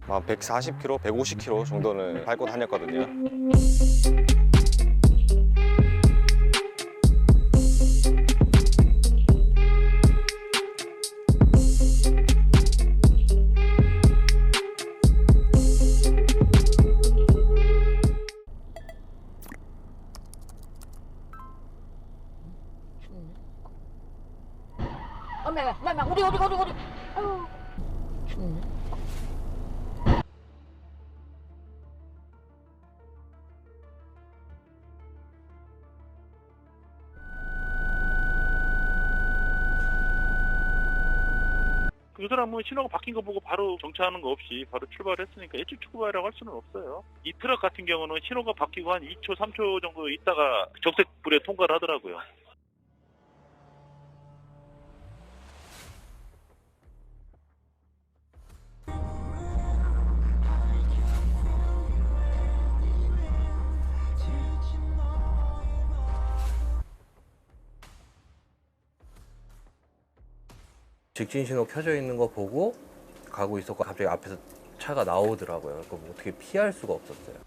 140km, 150km 정도는 밟고 다녔거든요. 우리. 아유. 춥네. 그 사람은 신호가 바뀐 거 보고 바로 정차하는 거 없이 바로 출발했으니까 일찍 출발이라고 할 수는 없어요. 이 트럭 같은 경우는 신호가 바뀌고 한 2초, 3초 정도 있다가 적색불에 통과를 하더라고요. 직진 신호 켜져 있는 거 보고 가고 있었고 갑자기 앞에서 차가 나오더라고요. 그러니까 뭐 어떻게 피할 수가 없었어요.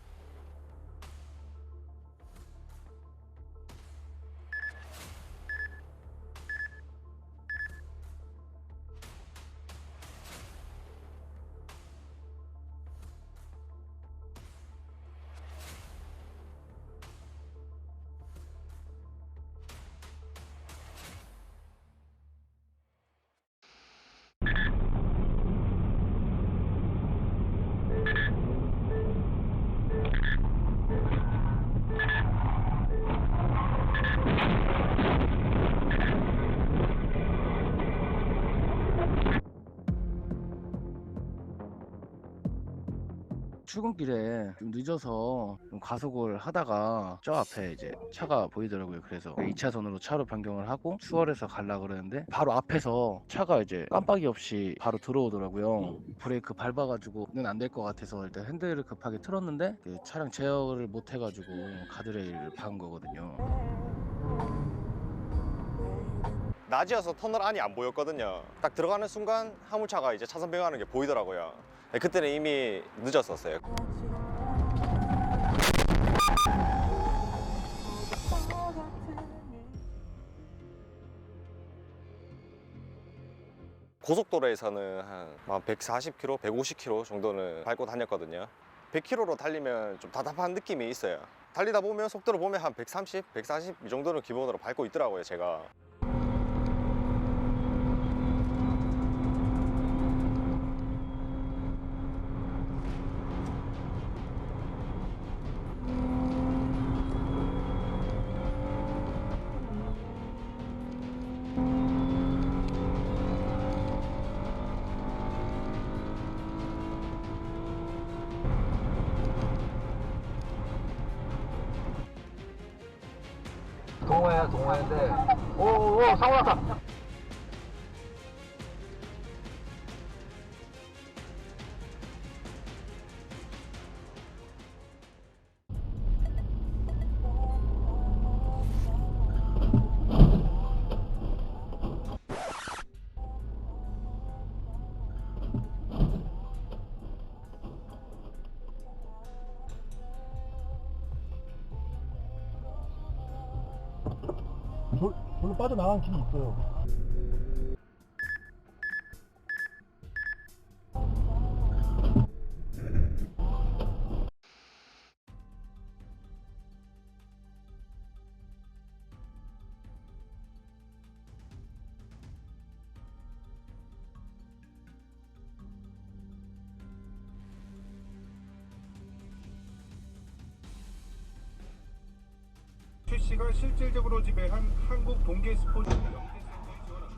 출근길에 좀 늦어서 좀 가속을 하다가 저 앞에 이제 차가 보이더라고요. 그래서 2차선으로 차로 변경을 하고 수월해서 가려고 그러는데 바로 앞에서 차가 이제 깜빡이 없이 바로 들어오더라고요. 브레이크 밟아가지고는 안 될 것 같아서 일단 핸들을 급하게 틀었는데 그 차량 제어를 못 해가지고 가드레일을 박은 거거든요. 낮이어서 터널 안이 안 보였거든요. 딱 들어가는 순간 화물차가 이제 차선 변경하는 게 보이더라고요. 그때는 이미 늦었었어요. 고속도로에서는 한 140km, 150km 정도는 밟고 다녔거든요. 100km로 달리면 좀 답답한 느낌이 있어요. 달리다 보면 속도를 보면 한 130, 140 이 정도는 기본으로 밟고 있더라고요, 제가. 동호회인데. 오, 사고 났다. 별로 빠져나간 길이 있어요. 최 씨가 실질적으로 지배한 한국 동계 스포츠 영재센터에 지원한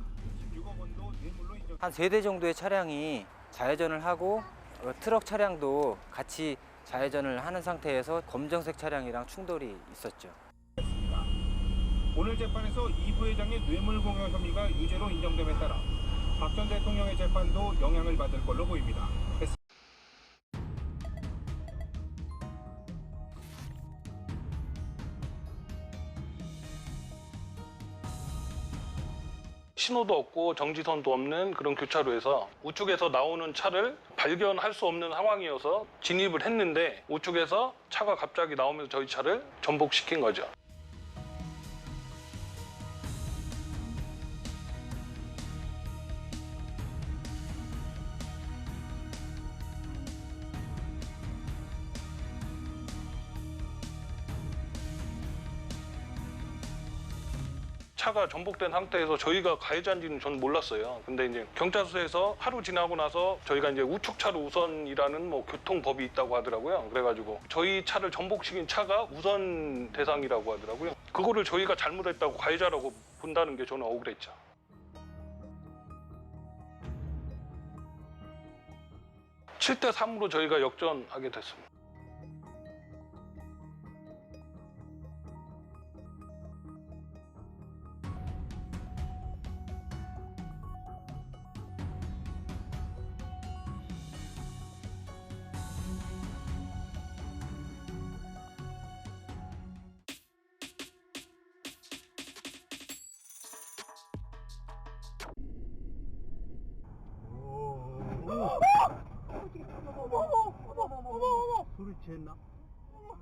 16억 원도 뇌물로 인정. 한 3대 정도의 차량이 좌회전을 하고 트럭 차량도 같이 좌회전을 하는 상태에서 검정색 차량이랑 충돌이 있었죠. 오늘 재판에서 이 부회장의 뇌물공여 혐의가 유죄로 인정됨에 따라 박 전 대통령의 재판도 영향을 받을 걸로 보입니다. 신호도 없고 정지선도 없는 그런 교차로에서 우측에서 나오는 차를 발견할 수 없는 상황이어서 진입을 했는데 우측에서 차가 갑자기 나오면서 저희 차를 전복시킨 거죠. 차가 전복된 상태에서 저희가 가해자인지는 저는 몰랐어요. 근데 이제 경찰서에서 하루 지나고 나서 저희가 이제 우측차로 우선이라는 뭐 교통법이 있다고 하더라고요. 그래가지고 저희 차를 전복시킨 차가 우선 대상이라고 하더라고요. 그거를 저희가 잘못했다고 가해자라고 본다는 게 저는 억울했죠. (7대 3으로) 저희가 역전하게 됐습니다.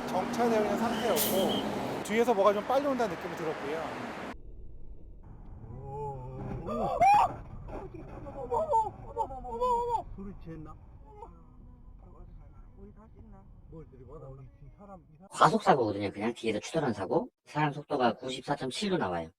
정차되어 있는 상태였고 뒤에서 뭐가 좀 빨리 온다는 느낌이 들었고요. 과속사고거든요. 그냥 뒤에서 추돌한 사고. 사람 속도가 94.7로 나와요.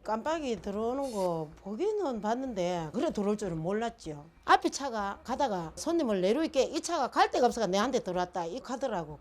깜빡이 들어오는 거 보기는 봤는데 그래 들어올 줄은 몰랐죠. 앞에 차가 가다가 손님을 내려있게 이 차가 갈 데가 없어서 내한테 들어왔다 이 가더라고.